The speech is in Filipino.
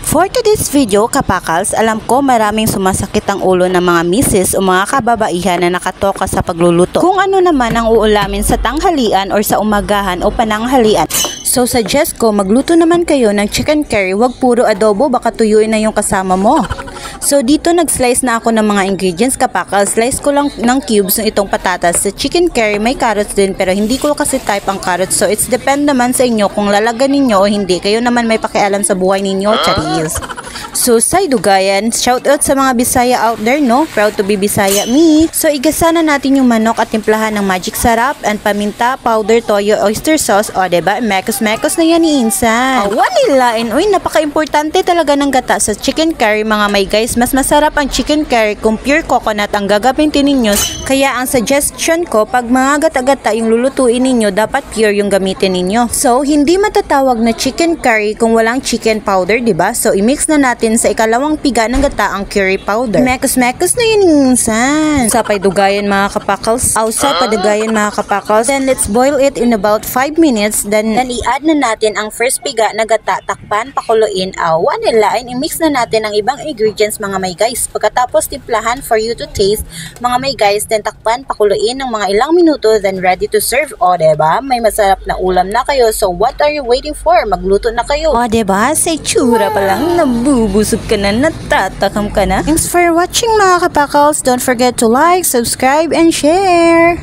For today's video, kapakals, alam ko maraming sumasakit ang ulo ng mga misis o mga kababaihan na nakatoka sa pagluluto. Kung ano naman ang uulamin sa tanghalian or sa umagahan o pananghalian. So suggest ko, magluto naman kayo ng chicken curry, wag puro adobo, baka tuyuin na yung kasama mo. So dito nag-slice na ako ng mga ingredients, kapakal. Slice ko lang ng cubes ng itong patatas. Sa chicken curry may carrots din, pero hindi ko kasi type ang carrots. So it's depend naman sa inyo kung lalagyan ninyo o hindi. Kayo naman may pakialam sa buhay ninyo, charis. So sa dugayan, shout out sa mga Bisaya out there, no? Proud to be Bisaya me. So igasa na natin yung manok at timplahan ng magic sarap and paminta, powder, toyo, oyster sauce. O diba, mekos-mekos na yan ni Insan. Wanilain, uy, napaka-importante talaga ng gata sa chicken curry, mga may guys. Mas masarap ang chicken curry kung pure coconut ang gagamitin ninyo. Kaya ang suggestion ko, pag mga gata-gata yung lulutuin ninyo, dapat pure yung gamitin ninyo. So hindi matatawag na chicken curry kung walang chicken powder, diba? So i-mix na natin sa ikalawang piga ng gata ang curry powder. Mekos-mekos na yun minsan. Sa paidugayan mga kapakals. Sa padugayan mga kapakals. Then let's boil it in about 5 minutes. Then i-add na natin ang first piga na gata. Takpan, pakuluin. Wanilain, i-mix na natin ang ibang ingredients mga may guys. Pagkatapos timplahan for you to taste mga may guys. Then takpan, pakuluin ng mga ilang minuto. Then ready to serve. O diba? May masarap na ulam na kayo. So what are you waiting for? Magluto na kayo. O diba? Sa itsura pa lang nabubusog ka na, natatakam ka na. Thanks for watching mga kapakals. Don't forget to like, subscribe, and share.